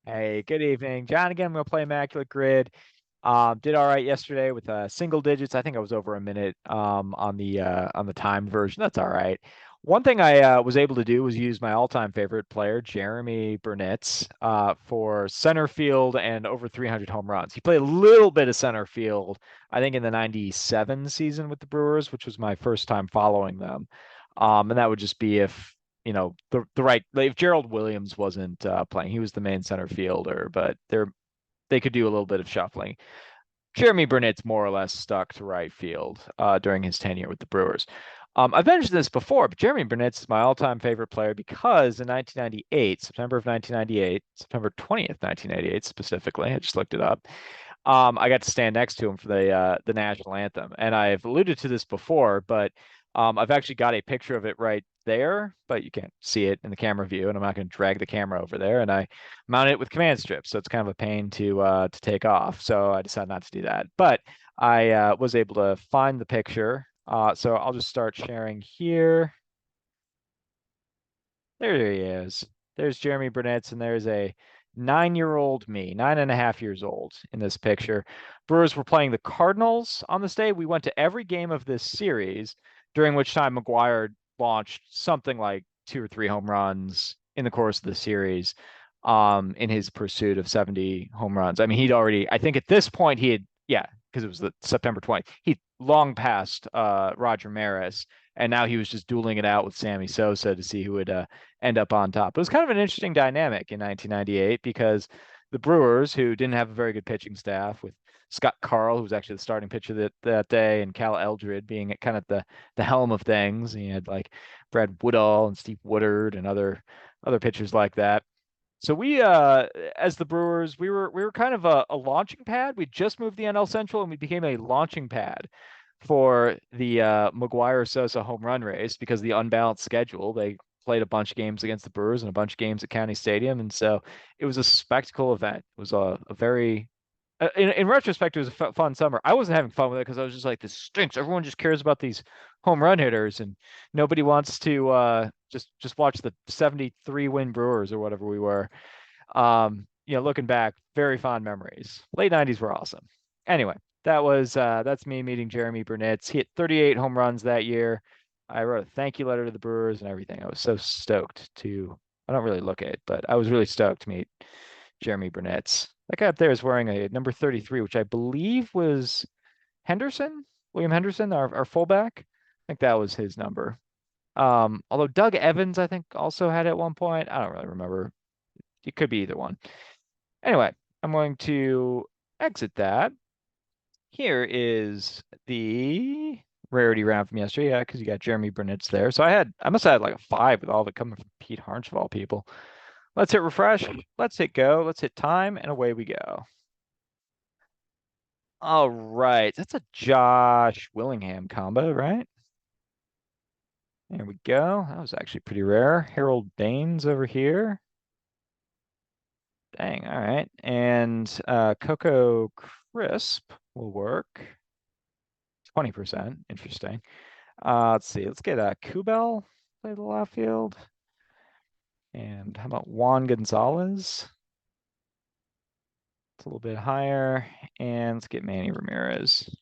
Hey, good evening. John again, I'm gonna play Immaculate Grid. Did all right yesterday with single digits. I think I was over a minute on the time version. That's all right. One thing I was able to do was use my all-time favorite player, Jeremy Burnitz, for center field and over 300 home runs. He played a little bit of center field, I think, in the 97 season with the Brewers, which was my first time following them. And that would just be if the right, like, if Gerald Williams wasn't playing, he was the main center fielder, but they could do a little bit of shuffling. Jeremy Burnett's more or less stuck to right field during his tenure with the Brewers. I've mentioned this before, but Jeremy Burnett's my all-time favorite player because in 1998, September of 1998, September 20th, 1998 specifically, I just looked it up. I got to stand next to him for the national anthem, and I've alluded to this before, but I've actually got a picture of it right there, but you can't see it in the camera view, and I'm not going to drag the camera over there. And I mounted it with command strips, so it's kind of a pain to take off. So I decided not to do that, but I was able to find the picture. So I'll just start sharing here. There he is. There's Jeremy Burnett, and there's a 9-year-old me, 9.5 years old in this picture. Brewers were playing the Cardinals on this day. We went to every game of this series, during which time McGuire launched something like 2 or 3 home runs in the course of the series, in his pursuit of 70 home runs. I mean, he'd already, I think at this point he had, yeah, because it was the September 20th, he'd long passed Roger Maris, and now he was just dueling it out with Sammy Sosa to see who would end up on top. It was kind of an interesting dynamic in 1998 because the Brewers, who didn't have a very good pitching staff, with Scott Carl, who was actually the starting pitcher that day, and Cal Eldred being at kind of the helm of things. And you had like Brad Woodall and Steve Woodard and other pitchers like that. So we, as the Brewers, we were kind of a launching pad. We just moved the NL Central, and we became a launching pad for the McGuire Sosa home run race because of the unbalanced schedule. They played a bunch of games against the Brewers and a bunch of games at County Stadium, and so it was a spectacle event. It was a very in retrospect, it was a fun summer. I wasn't having fun with it because I was just like, this stinks. Everyone just cares about these home run hitters, and nobody wants to just watch the 73 win Brewers or whatever we were. Looking back, very fond memories. Late 90s were awesome. Anyway, that's me meeting Jeremy Burnett. He hit 38 home runs that year. I wrote a thank you letter to the Brewers and everything. I was so stoked to. I don't really look at it, but I was really stoked to meet Jeremy Burnett. That guy up there is wearing a number 33, which I believe was Henderson, William Henderson, our fullback. I think that was his number. Although Doug Evans, I think, also had it at one point. I don't really remember. It could be either one. Anyway, I'm going to exit that. Here is the rarity round from yesterday. Yeah, because you got Jeremy Burnett's there. So I must have had like a 5 with all of it coming from Pete Harnch of all people. Let's hit refresh. Let's hit go. Let's hit time, and away we go. All right. That's a Josh Willingham combo, right? There we go. That was actually pretty rare. Harold Baines over here. Dang. All right. And Coco Crisp will work. 20%. Interesting. Let's see. Let's get Kubel play the left field. And how about Juan Gonzalez? It's a little bit higher. And let's get Manny Ramirez.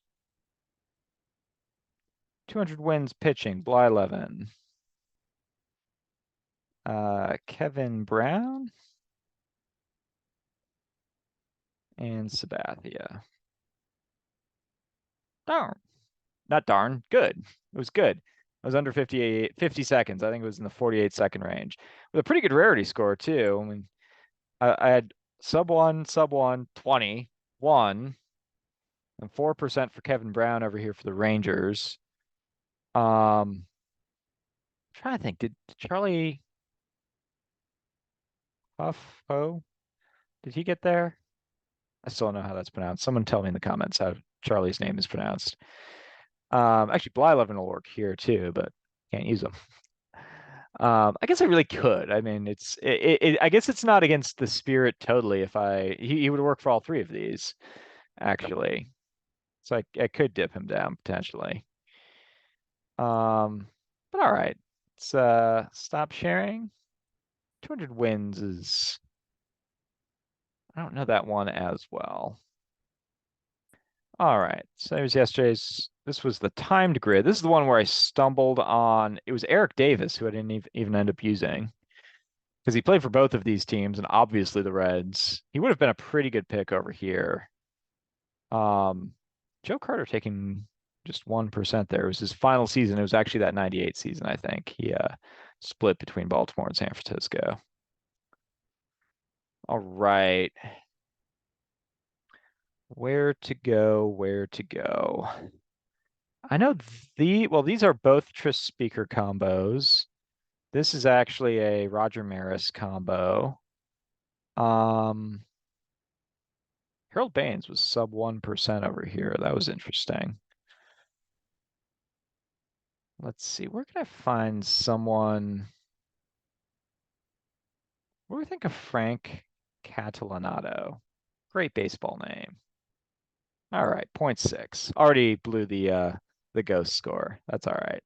200 wins pitching, Blyleven. Kevin Brown and Sabathia. Darn. Not darn. Good. It was good. It was under 50 seconds. I think it was in the 48-second range. With a pretty good rarity score, too. I mean, I had sub 1, 20, 1, and 4% for Kevin Brown over here for the Rangers. I'm trying to think. Did Charlie Huffo, did he get there? I still don't know how that's pronounced. Someone tell me in the comments how Charlie's name is pronounced. Actually, Blyleven will work here too, but can't use them. I guess I really could. I mean, I guess it's not against the spirit totally. If he would work for all 3 of these, actually. So I could dip him down potentially. But all right, let's stop sharing. 200 wins is I don't know that one as well. All right. So there's yesterday's. This was the timed grid. This is the one where I stumbled on. It was Eric Davis who I didn't even end up using because he played for both of these teams and obviously the Reds. He would have been a pretty good pick over here. Um, Joe Carter taking just 1% there. It was his final season. It was actually that 98 season, I think. He split between Baltimore and San Francisco. All right. Where to go? Where to go? I know these are both Tris Speaker combos. This is actually a Roger Maris combo. Um, Harold Baines was sub 1% over here. That was interesting. Let's see, where can I find someone? What do we think of Frank Catalanato? Great baseball name. All right, point 0.6. Already blew the ghost score. That's all right.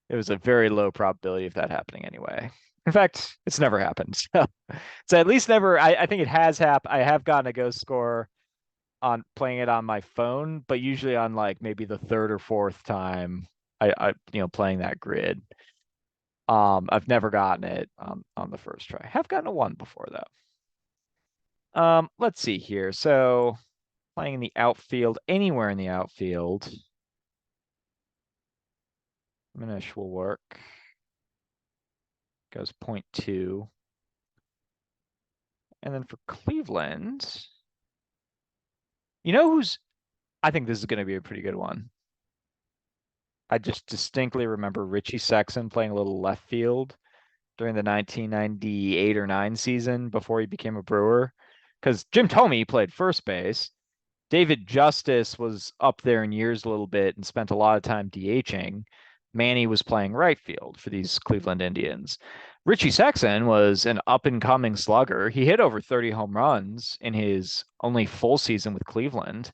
It was a very low probability of that happening anyway. In fact, it's never happened. So at least never. I think it has happened. I have gotten a ghost score on playing it on my phone, but usually on like maybe the third or fourth time I playing that grid. I've never gotten it on the first try. Have gotten a one before though. Let's see here. So playing in the outfield, anywhere in the outfield, Minish will work. Goes 0.2. And then for Cleveland, you know who's, I think this is going to be a pretty good one. I just distinctly remember Richie Sexson playing a little left field during the 1998 or 9 season before he became a Brewer. Because Jim Thome played first base. David Justice was up there in years a little bit and spent a lot of time DHing. Manny was playing right field for these Cleveland Indians. Richie Sexson was an up and coming slugger. He hit over 30 home runs in his only full season with Cleveland.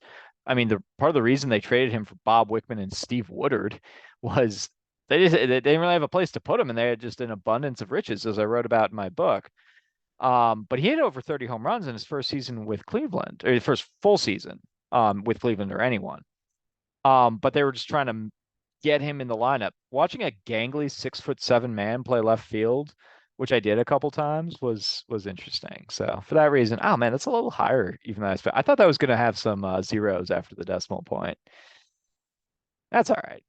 I mean, the part of the reason they traded him for Bob Wickman and Steve Woodard was they didn't really have a place to put him, and they had just an abundance of riches, as I wrote about in my book. But he hit over 30 home runs in his first season with Cleveland, or his first full season with Cleveland or anyone. But they were just trying to get him in the lineup. Watching a gangly 6'7" man play left field, which I did a couple times, was interesting. So for that reason, oh man, that's a little higher even than I expected. I thought that was going to have some zeros after the decimal point. That's all right.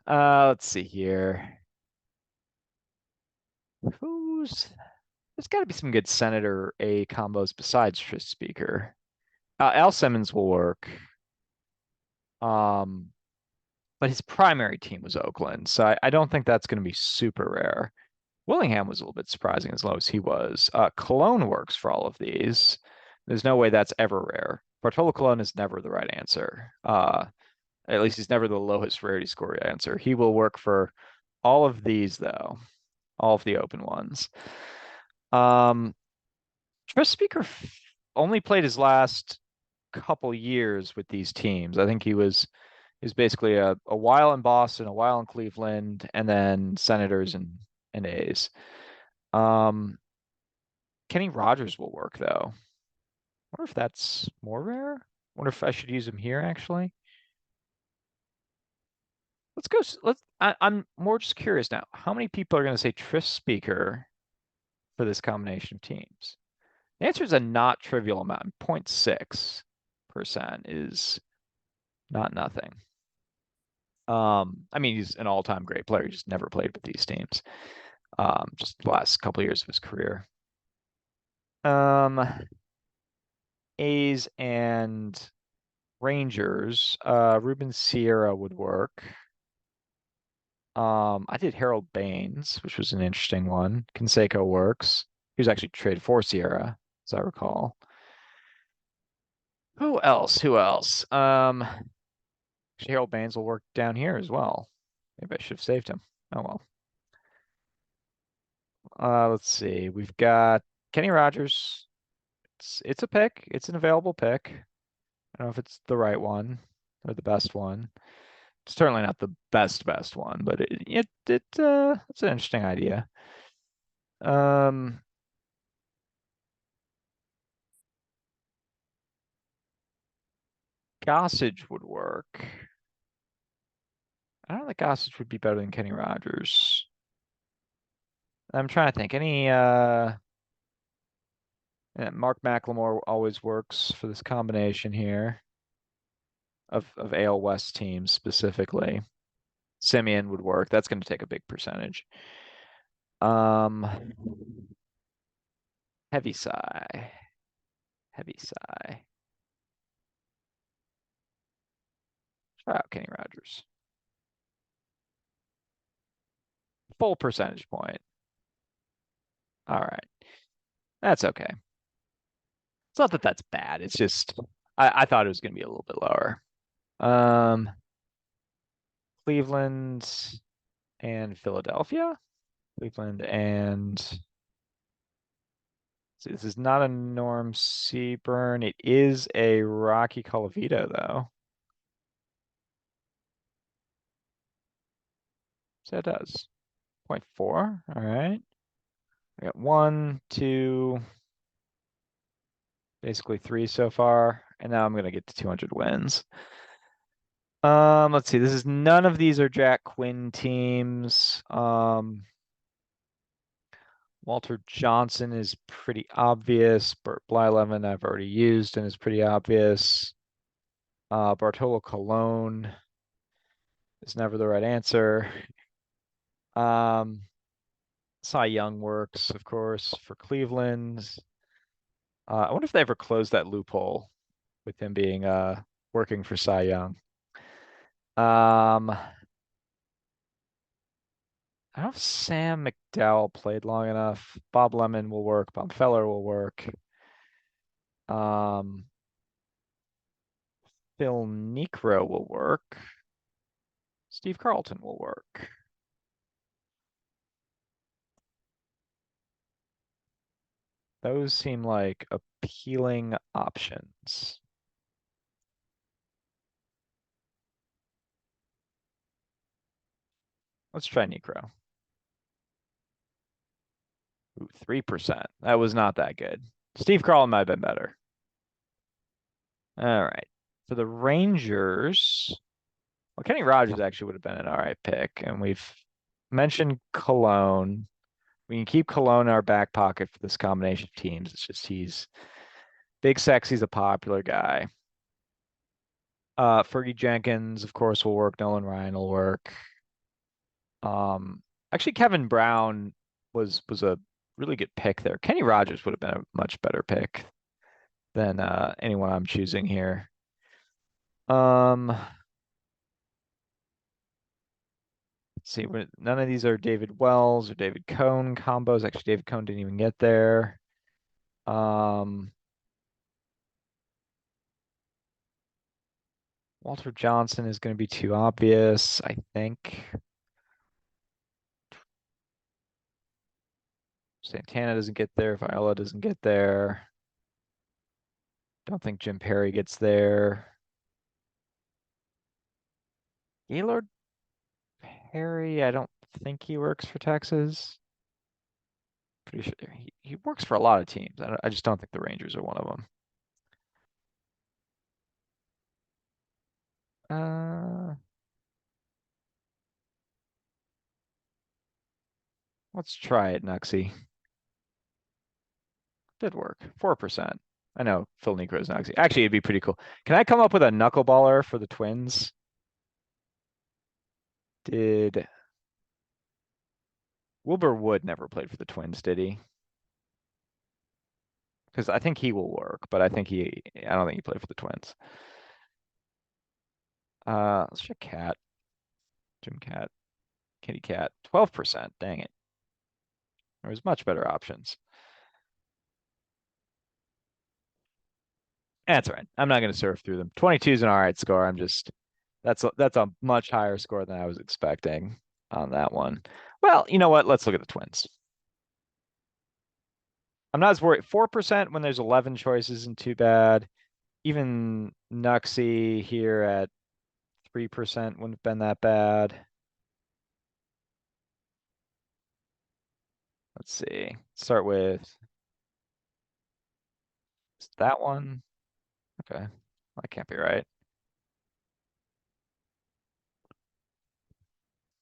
Let's see here. Who's There's got to be some good Senator A combos besides Tris Speaker. Al Simmons will work. Um, but his primary team was Oakland, so I don't think that's going to be super rare. Willingham was a little bit surprising as low as he was. Cologne works for all of these. There's no way that's ever rare. Bartolo Colon is never the right answer. At least he's never the lowest rarity score answer. He will work for all of these, though, all of the open ones. Tris Speaker only played his last couple years with these teams. I think he was basically a while in Boston, a while in Cleveland, and then Senators and A's. Um, Kenny Rogers will work though. I wonder if that's more rare. I wonder if I should use him here actually. Let's go. I'm more just curious now. How many people are going to say Tris Speaker for this combination of teams? The answer is a not trivial amount. 0.6% is not nothing. I mean, he's an all-time great player. He just never played with these teams. Just the last couple of years of his career. Um, A's and Rangers. Ruben Sierra would work. I did Harold Baines, which was an interesting one. Canseco works. He was actually traded for Sierra, as I recall. Who else? Who else? Actually, Harold Baines will work down here as well. Maybe I should have saved him. Oh well. Let's see. We've got Kenny Rogers. It's a pick. It's an available pick. I don't know if it's the right one or the best one. It's certainly not the best one, but it's an interesting idea. Um, Gossage would work. I don't think Gossage would be better than Kenny Rogers. I'm trying to think. Mark McLemore always works for this combination here of AL West teams specifically. Simeon would work. That's going to take a big percentage. Um, heavy sigh. Heavy sigh. Try out Kenny Rogers. Full percentage point. All right. That's okay. It's not that that's bad. It's just I thought it was going to be a little bit lower. Um, Cleveland and Philadelphia. Cleveland and see, this is not a Norm Seaburn. It is a Rocky Colavito though. So it does. 0.4. All right. I got one, two, basically three so far. And now I'm gonna get to 200 wins. Let's see. This is none of these are Jack Quinn teams. Walter Johnson is pretty obvious. Bert Blyleven I've already used and is pretty obvious. Bartolo Colon is never the right answer. Um, Cy Young works, of course, for Cleveland. I wonder if they ever closed that loophole with him being working for Cy Young. I don't know if Sam McDowell played long enough. Bob Lemon will work. Bob Feller will work. Um, Phil Niekro will work. Steve Carlton will work. Those seem like appealing options. Let's try Niekro. Ooh, 3%. That was not that good. Steve Carlton might have been better. All right. For the Rangers, well, Kenny Rogers actually would have been an all right pick. And we've mentioned Cologne. We can keep Cologne in our back pocket for this combination of teams. It's just he's big, sexy's a popular guy. Fergie Jenkins, of course, will work. Nolan Ryan will work. Actually, Kevin Brown was a really good pick there. Kenny Rogers would have been a much better pick than anyone I'm choosing here. Let's see, none of these are David Wells or David Cohn combos. Actually, David Cohn didn't even get there. Walter Johnson is going to be too obvious, I think. Santana doesn't get there. Viola doesn't get there. Don't think Jim Perry gets there. Gaylord Perry, I don't think he works for Texas. Pretty sure he works for a lot of teams. I just don't think the Rangers are one of them. Uh, let's try it, Nuxie. Did work. 4%. I know Phil Niekro's Nuxie. Actually, it'd be pretty cool. Can I come up with a knuckleballer for the Twins? Did Wilbur Wood never played for the Twins, did he? Because I think he will work, but I don't think he played for the Twins. Let's check Cat. Jim Cat. Kitty Cat. 12%. Dang it. There's much better options. That's all right. I'm not going to surf through them. 22 is an all right score. That's a much higher score than I was expecting on that one. Well, you know what? Let's look at the Twins. I'm not as worried. 4% when there's 11 choices and too bad. Even Nuxie here at 3% wouldn't have been that bad. Let's see. Start with that one. Okay. That can't be right.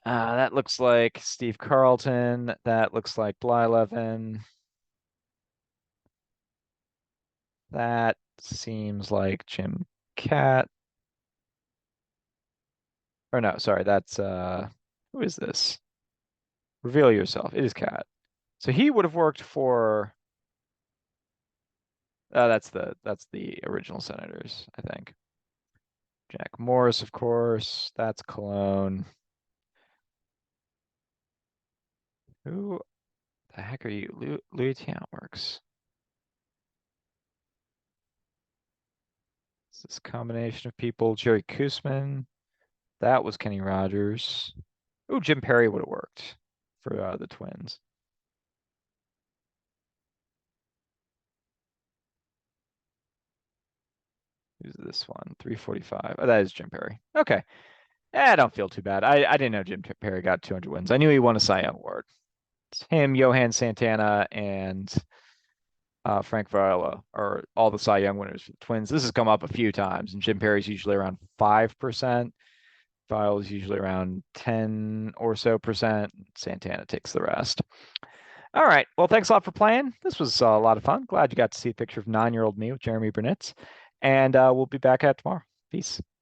That looks like Steve Carlton. That looks like Blyleven. That seems like Jim Cat. Or no, sorry, that's who is this? Reveal yourself. It is Cat. So he would have worked for that's the original Senators, I think. Jack Morris, of course. That's Cologne. Who the heck are you? Louis Tiant works. It's this combination of people. Jerry Koosman. That was Kenny Rogers. Oh, Jim Perry would have worked for the Twins. Who's this one? 345. Oh, that is Jim Perry. Okay. I don't feel too bad. I didn't know Jim Perry got 200 wins. I knew he won a Cy Young Award. It's him, Johan Santana, and Frank Viola are all the Cy Young winners for the Twins. This has come up a few times, and Jim Perry's usually around 5%. Viola's usually around 10 or so percent. Santana takes the rest. All right. Well, thanks a lot for playing. This was a lot of fun. Glad you got to see a picture of 9-year-old me with Jeremy Burnett. And we'll be back at tomorrow. Peace.